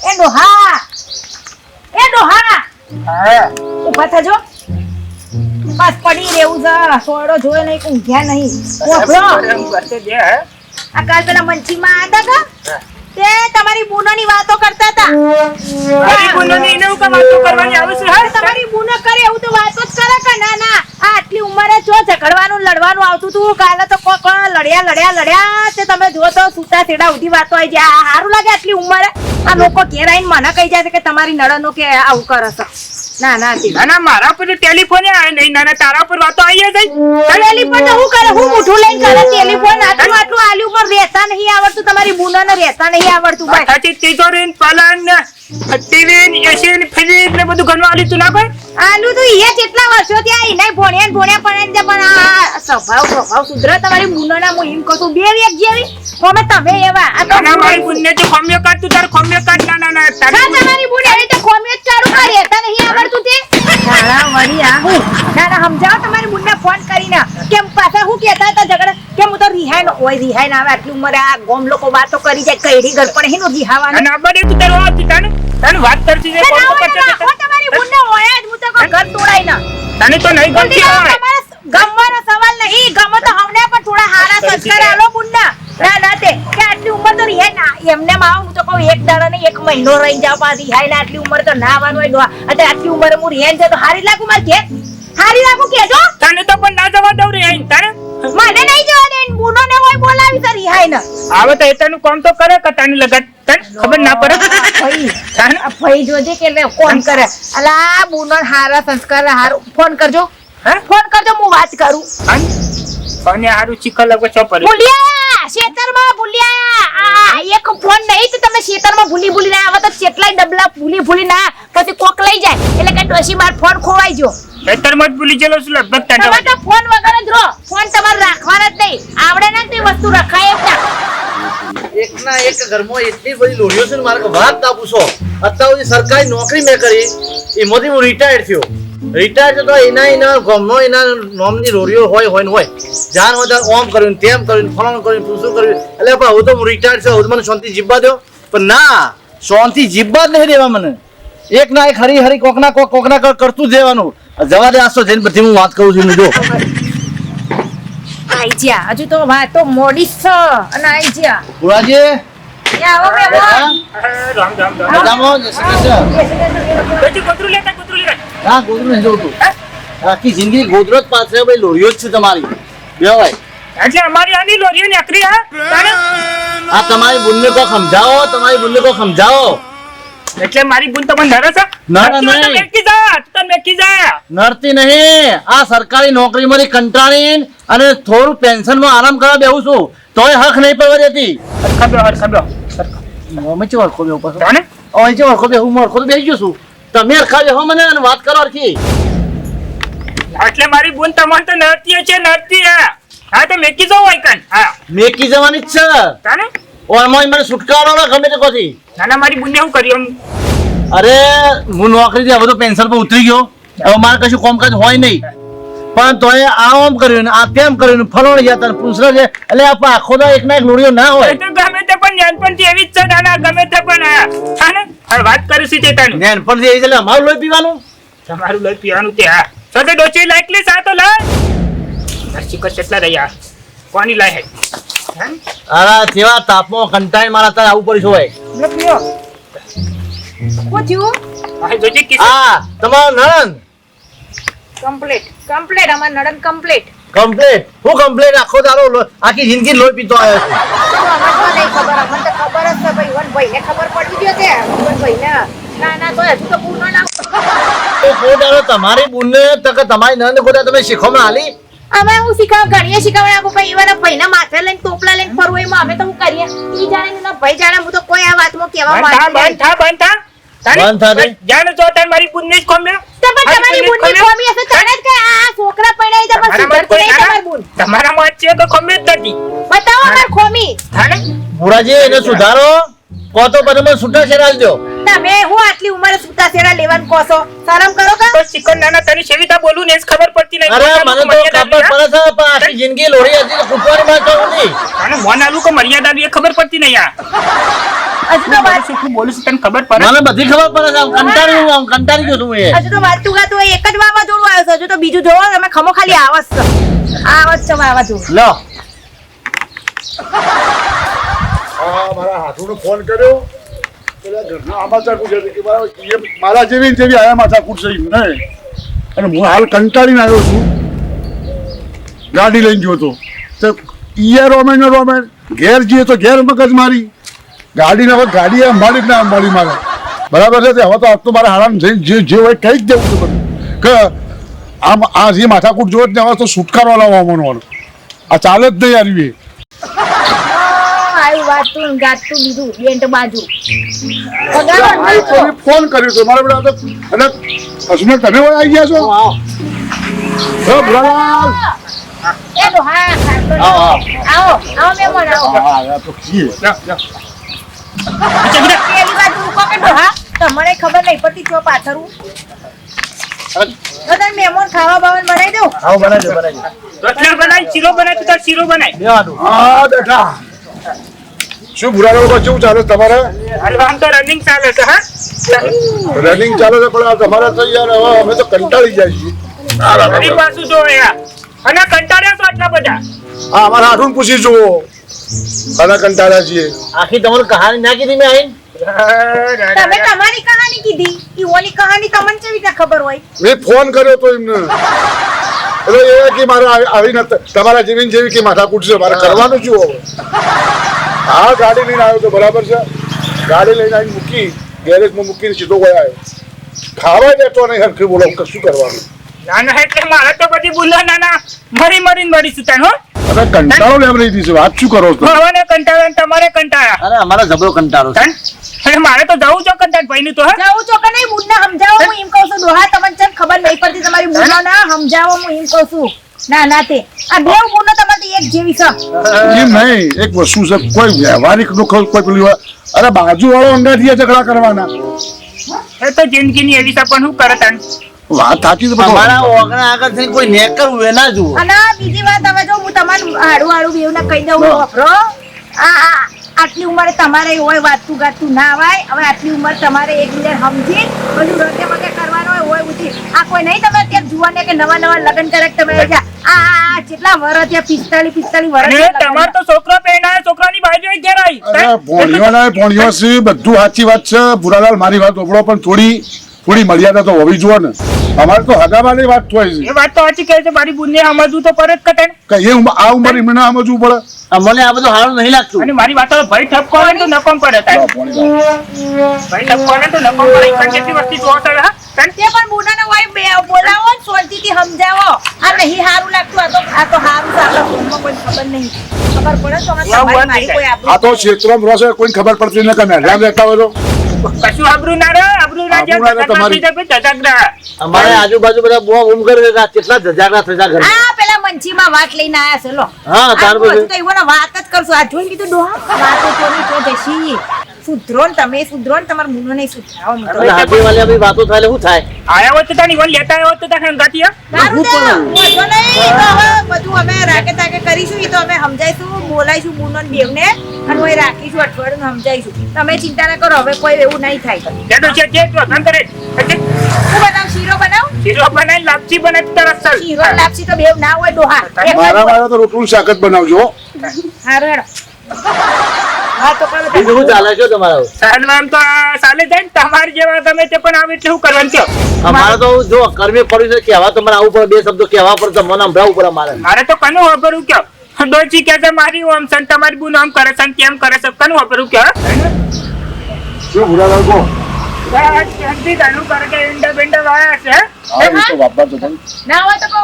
એ ડોહા હા ઉભા થજો બસ પડી રહેવું છે સોયડો જોયો નહીં ઊંઘ્યા નહીં આ કાલ પેલા મંચીમાં આવ્યા હતા તે તમારી બુનોની વાતો કરતા હતા મારી બુનોની એને હું વાતો કરવાની આવે છે હા તમારી બુનો કરે એવું તો વાતો જ કરે કે ના ના આ આટલી ઉંમરે જો ઝઘડવાનું લડવાનું આવતું તું કાલે તો કોક લડ્યા તે તમે જો તો સુતા સેડા ઉધી વાતો આવી જાય સારું લાગે આટલી ઉંમરે આ લોકો ઘેર આવીને મને કહી જાય છે કે તમારી નળનો કે આવું કરે છે ના ના ના મારા પર ટેલિફોન આવે નહીં ના તારા પર વાતો આવી જાય ટેલિફોન તો હું કરે હું મુઠું લઈને કરે ટેલિફોન આટલું આલ્યું પર રહેતા નહીં આવડતું તમારી બુનોને રહેતા નહીં આવડતું ભાઈ સાચી તિજોરી પલંગ ટીવી એસી ફ્રીજ ને બધું ઘણું આલ્યું તું ના ભાઈ આલુ તો એ કેટલા વર્ષો ત્યાં ઈ ભણ્યા પણ આ સ્વભાવ સુધરે તમારી બુનોના હું એમ કહું બે વેક જેવી અમે તમે એવા આ તો ના મારી બુનને તો ખોમ્યો કાઢ તું તાર ખોમ્યો કાઢ ના તમારી બુન એવી તો ખોમ્યો જ ચાલુ કરી રહેતા નહીં આવડતું તે ના વળી આ હું ના સમજાવો તમારી બુનને ફોન કરીને કેમ પાછા હું કહેતા હતા ઝઘડા કેમ હું તો રિહાઈ આવે આટલી ઉંમરે આ ગોમ લોકો વાતો કરી જાય કઈડી ગળ પણ એનું રિહાવાનું ના બડે તું તારો તને વાત કરતી છે કોણ કરશે તમારી બુનને હોય જ હું તો ઘર તોડાઈ ના તને તો નહીં ગમતી હોય ગમવાનો સવાલ નહીં ગમો તો હમને પણ થોડા હારા સંસ્કાર આલો બુનના ના તે કે આટલી ઉંમર તો રિહાઈ ના એમને માં હું તો કહું એક દાડા ને એક મહિનો રહી જાવ પા રિહાઈ ના આટલી ઉંમર તો ના આવવાનું હોય એટલે આટલી ઉંમરે હું રિહાઈ જાય તો હારી લાગુ માર કે હારી લાગુ કેજો તને તો પણ ના જવા દઉં રિહાઈ તને મને નહીં જવા દે બુનો ને હોય બોલાવી તો રિહાઈ ના આવે તો એતાનું કામ તો કરે કે તાની લગત તને ખબર ના પડે ભાઈ જોજે કે કોણ કરે અલા બુનો હારા સંસ્કાર હારો ફોન કરજો ફોન કરજો હું વાત કરું અને હારું ચીકલ લગો છો પર ભૂલ્યા શેતરમાં ભૂલ્યા એક ફોન નહીં તો તમે શેતરમાં ભૂલી ના આવે તો કેટલાય ડબલા ભૂલી ના પછી કોક લઈ જાય એટલે કે ડોશી માર ફોન ખોવાઈ ગયો ખેતર મત ભૂલી ગયેલો છું લગભગ તને તો ફોન વગર જ રહો ફોન તમારે રાખવાનો જ નહીં આવડે ના તે વસ્તુ રખાય જ ના એકના એક ઘરમાં એટલી બધી લોડીઓ છે ને મારે વાત ના પૂછો અત્યાર સુધી સરકારી નોકરી મેં કરી એમાંથી હું રિટાયર્ડ થયો રિટાયર્ડ તો એના ગામનો એના નોમની રોરીઓ હોય જાન વધારે ઓમ કર્યું તેમ કર્યું ફલાણું કર્યું પૂછું કર્યું એટલે પણ હું તો હું રિટાયર્ડ છું મને શાંતિ જીવવા દો પણ ના શાંતિ જીવવા જ નહીં દેવા મને એક ના એક હરી કોકના કરતું જ દેવાનું જવા દે આસો જઈને બધી હું વાત કરું છું જો આઈ જા હજુ તો વાતો મોડી છે અને આઈ જા બુરાજી આવો રામ મજામાં જય શ્રી કૃષ્ણ ગોદરું લેતા હા ગોદરું નહીં જોતું આખી જિંદગી ગોદરો જ પાછળ ભાઈ લોરીઓ જ છે તમારી ભાઈ એટલે અમારી આની લોરીઓ નીકળી આ તમારી બુનને કો સમજાવો એટલે મારી બુન તો મને નરસ મેકી જા નડતી નહીં આ સરકારી નોકરીમાંથી કંટાળીને અને થોડું પેન્શનમાં આરામ કરવા બેહું છું તોય હક નહીં પડવા દેતી અમે ચો વળખો બેહું પાછો અમે ચો વળખો બેહું મરખો તો બેસી ગયો છું તમે હરખા બેહો મને અને વાત કરો હરખી એટલે મારી બુન તમને તો નડતી હા તો મેકી જાવ આઈકન હા મેકી જવાની જ છે તાને ઓમાં મને છુટકારો ના ગમે તે કોથી નાના મારી બુનને શું કર્યું અરે હું નોકરી થી હવે તો પેન્શન પર ઉતરી ગયો હવે મારે કશું કામકાજ હોય નહીં પણ તોય આ આમ કર્યું ને આ તેમ કર્યું ફલોણ ગયા તને પૂછરા છે એટલે આપણે આખો દા એક ના એક લોડીઓ ના હોય ગમે તે પણ નાનપણથી એવી જ છે નાના ગમે તે પણ હા ને વાત કરું છું તે તાનું નાનપણથી એવી એટલે અમારું લોહી પીવાનું તમારું લોહી પીવાનું તે હા સાથે ડોચી લાઈકલી સા તો લા નસીક કેટલા રહ્યા કોની લાય હે અરે જેવા તાપમાં કંટાળી મારા તારે આવું પડી હોય શું થયું આ જોજી કિસ હા તમારો નણંદ કમ્પ્લીટ અમાર નડન કમ્પ્લીટ હું કમ્પ્લેટ આખો દારો આખી જિંદગી લોહી પીતો આવ્યો છું અમને તો ખબર જ છે ભાઈ વનભાઈને ખબર પડી ગયો છે વનભાઈને ના તો હજુ તો પૂર્ણ ના તો તમારી બુનને તકે તમારી નણંદ ગોડા તમે શીખવામાં આલી અમે હું ઘણીએ શીખવાડે આપો ભાઈ એવાના ભાઈના માથે લઈને ટોપલા લઈને ફરવું એમાં અમે તો હું કરીએ ઈ જાણે ને ભાઈ જાણે હું તો કોઈ આ વાતમાં કહેવા માંગતી બંધ થા જાણે જો તને મારી બુનને જ ખોમ્યો તો પણ તમારી બુનની ખોમી હશે તને જ કે આ છોકરા પૈણાઈ જા પણ સુધરતી નહીં તમારી બુન તમારા માં છે તો ખોમ્યો જ નથી બતાવો અમાર ખોમી થાને બુરાજી એને સુધારો કો તો પછી મને છૂટા છેડા દો તમે હું આટલી ઉંમરે સુતા સેડા લેવાનું કોસો શરમ કરો કે તો ચિકન નાના તને સેવિતા બોલું ને જ ખબર પડતી નહીં અરે મને તો ખબર પડે છે પણ આખી જિંદગી લોડી હતી કુટવાની માં તો નહીં અને મોન આલુ કો મર્યાદા એ ખબર પડતી નહીં આ હજુ તો વાત શું બોલું છું તને ખબર પડે? મને બધી ખબર પડે છે. આમ કંટાળી ગયો છું હું એ. હજુ તો વાતું ગાતું હોય એક જ વાવાઝોડું આવ્યો છે. હજુ તો બીજું જોવો તમે ખમો ખાલી આવસ છે વાવાઝોડું. લો મારા હાથુનો ફોન કર્યો પેલા ઘરના આમાં ચાકુ છે કે મારા જેવી ને જેવી આયા માથા કૂટશે એમ ને. અને હું હાલ કંટાળીને આવ્યો છું. ગાડી લઈને ગયો તો રોમેન ઘેર જઈએ તો ઘેર મગજ મારી ગાડીને હવે ગાડી અંબાડી ના અંબાડી મારે બરાબર છે. હવે તો આજ તો મારે હારામ જે હોય કહી જ દેવું છે બધું કે આમ આ જે માથાકૂટ જોવે ને હવે તો છુટકારો લાવવાનો આ ચાલે જ નહીં આવી આવ્યું વાતું ગાતું બીજું બેન્ટ બાજુ ફોન કર્યો તો મારા બધા અને હસમે તમે આવી ગયા છો. હો ભોલાલાલ એ ડોહા આવો મહેમાન આવો. તો કીએ પેલી બાજુ ઉભો કે ડોહા તમને ખબર નહીં પડતી છો પાછળ બધા મહેમાન ખાવા બાવન બનાવી દઉં. આવો બનાવી રોટલા બનાય, શીરો બનાય, તું તાર શીરો બનાય. દેવાનું. હા બેટા શું ભૂરાલાલ કેવું ચાલે તમારે? અરે આમ તો રનિંગ ચાલે છે. હા રનિંગ ચાલે છે પણ આ તમારે તો યાર હવે અમે તો કંટાળી જાય છીએ. ફરી પાછું જો યાર અને કંટાળ્યા છો આટલા બધા. હા અમારા હાથું પૂછી જુઓ ઘણા કંટાળ્યા છીએ. આખી તમારી કહાની ના કીધી મેં આઈને. તમે તમારી કહાની કીધી ઈઓની કહાની તમને કેવી રીતે ખબર હોય? મેં ફોન કર્યો તો એમને એટલે એ કે મારે આવી નથી તમારા જેવી કે માથાકૂટ છે મારે કરવાનું શું હવે? હા ગાડી લઈને આવ્યો તો બરાબર છે. ગાડી લઈને આવીને મૂકી ગેરેજમાં મૂકીને સીધો ગયા આવ્યો. ખાવા દેતો નહીં હરખી બોલો કશું કરવાનું. નાના એટલે મારે તો બધી બુલ્લા નાના મરીને મરીશું તને. હો અરે કંટાળો લેમ રહી દીધી વાત શું કરો છો? હવાને કંટાળો ને તમારે કંટાળા. અરે અમારા જબરો કંટાળો છે. અરે મારે તો જવું છો કંટાળ ભાઈ નું તો. હા જાઉં છો કે નહીં બુનને સમજાવો હું એમ કહું છું. ડોહા તમને કેમ ખબર નહીં પડતી તમારી બુનો ના સમજાવો હું એમ કહું છું. ના તે આ બેવ બુનો તમારી એક જેવી છે. એમ નહીં એક વસ્તુ છે કોઈ વ્યવહારિક નું કોઈ પેલી અરે બાજુ વાળો અંગાથી ઝઘડા કરવાના એ તો જિંદગીની એવી છે પણ શું કરે તને? વાત સાચી છે અમારા ઓગણા આગળ થઈને કોઈ નેક કરવું એ ના જુઓ. અને બીજી વાત હવે જો હું તમારું હાડું બેવને કહી દઉં વાપરો આટલી ઉંમરે તમારે હોય વાતું ગાતું ના હોય. હવે આટલી ઉંમર તમારે એકબીજા સમજી બધું રગે વગે કરવાનું હોય ઉઠી આ કોઈ નહીં તમે અત્યારે જુવાને કે નવા લગ્ન કરે કે તમે આ જેટલા વર્ષ ત્યાં 45 અને વર્ષ તમાર તો છોકરો પહેણાયો છોકરાની બાજુ ઘેર આવી. અરે ભોણિયો છે બધું સાચી વાત છે. ભુરાલાલ મારી વાત ઓપડો પણ થોડી મર્યાદા તો હોવી જોઈએ ને. અમારે તો હગાવાની વાત થાય છે એ વાત તો સાચી કહે છે. મારી બુનને સમજવું તો પડે જ કટન. કે એ આ ઉંમર એમને સમજવું પડે. મને આ બધું સારું નહીં લાગતું. અને મારી વાતો ભાઈ ઠપકો આવે ને તો નકમ પડે તારે. ભાઈ ઠપકો આવે ને તો નકમ પડે. પણ કેટલી વસ્તી જોવો તમે. હા તે પણ બુનાને હોય બોલાવો ને શાંતિથી સમજાવો. આ નહીં સારું લાગતું. આ તો સારું છે. આપણા ફોનમાં કોઈ ખબર નહીં. ખબર પડે તો તમારી મારી કોઈ આ આપણું તો ક્ષેત્રમાં રહેશે કોઈ ખબર પડતી ન કે મેદાન રહેતા હોય તો કશું આબરૂ ના રહે. આબરૂ ના આબરૂ ના રહે તમારી. તમારી અમારે આજુબાજુ બધા બહુ ઊંઘ કરે છે. કેટલા જજાગરા થતા ઘરે. આ પેલા મંચીમાં વાત લઈને આયા છે લો. હા તાર આ બધું તો એવોને વાત જ કરશું. આ જોઈ લીધું ડોહા વાતો ચોરી તો જશી. સુધરો ને તમે સુધરો ને તમારા મુનો નહીં સુધરાવો હું તો. હાથી વાળી બધી વાતો થાય એટલે શું થાય? આયા હોત તો તારી વન લેતા આવ્યો તો તારે હંગાતી હા. સારું છે. વાંધો નહીં. તો હવે બધું અમે રાકે તાકે કરીશું. એ તો અમે સમજાઈશું બોલાઈશું મુનો ને બેવને અને ઓય રાખીશું અઠવાડિયું સમજાઈશું. તમે ચિંતા ના કરો હવે કોઈ એવું નહીં થાય. જેટલો છે જે તો અંતરે શું બનાવ શીરો બનાવ શીરો બનાવી લાપસી બનાવી તરત ચાલ. શીરો ને લાપસી તો બેવ ના હોય ડોહા. એક જ મારા હોય. મારા તો રોટલું શાક જ બનાવજો. હારું હેડો. હા તો કાલે બીજું શું ચાલે છે તમારા? સાલમાં તો સાલે જાય ને તમારી જેવા તમે તે પણ આવે એટલે શું કરવાનું કયો? અમારે તો જો કર્મી પડ્યું છે કહેવા તો મને આવું પડે. બે શબ્દો કહેવા પડે તો મને સંભળાવવું પડે મારે. મારે તો કનું વાપરવું કયો? ડોચી કે છે મારી ઓમ છે ને તમારી બુન આમ કરે છે ને કેમ કરે છે કનું વાપરવું કયો? શું ભુરાલાલ કહો? ક્યાંથી તાનું કરે કે ઈંડા બેંડા વાયા છે? હા એ તો વાપર તો પણ ના હોય તો કહો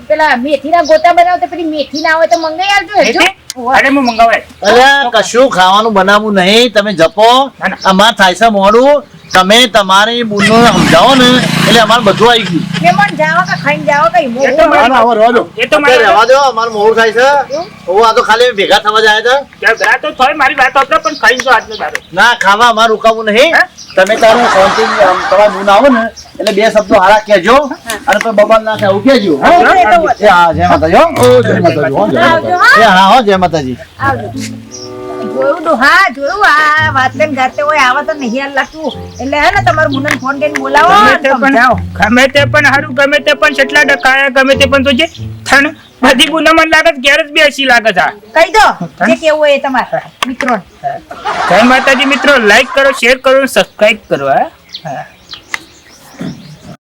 પેલા મેથીના ગોટા બનાવો તો પેલી મેથી ના હોય તો મંગાઈ આવજો હેજો. અરે હું મંગાવાય. અરે કશું ખાવાનું બનાવવું નહીં. તમે જપો. ના, ના. અમારે થાય છે મોડું. તમે તમારી બુનનો સમજાવો ને એટલે અમારે બધું આવી ગયું. મહેમાન જાઓ કે ખાઈને જાઓ કઈ એ તો ના ના હવે રહેવા દો. એ તો અત્યારે મારે રહેવા દો. અમારે મોડું થાય છે. હું આ તો ખાલી ભેગા થવા જાય છે. ત્યાં ગયા તો થોય મારી વાત આપણે પણ ખાઈ જો આજનો દાડો. ના ખાવા અમારે રોકાવું નહીં. હે? તમે તારું શાંતિ તમારા બુન આવો ને એટલે બે શબ્દો હારા કહેજો અને કોઈ બબાલ ના થાય એવું કહેજો. હા, એ તો હોય. એ હા જય માતાજી હો. ઓ જય માતાજી હો, જય માતાજી. આવજો એ હા હા હો જય માતાજી. આવજો જોયું ડોહા જોયું આ વાતે ને ગાતે હોય આવા તો નહીં હાલ લાગતું એટલે હે ને તમારું મુન્નન ફોન કરીને બોલાવો ગમે તે પણ હારું ગમે તે પણ કેટલા ડકાયા ગમે તે પણ તો જે થણ બધી પૂનમન લાગે છે, ઘેર જ બેસી લાગે છે. કહી દો જે કેવું હોય એ તમારા મિત્રો જય માતાજી મિત્રો, લાઈક કરો, શેર કરો, સબસ્ક્રાઇબ કરો. હા.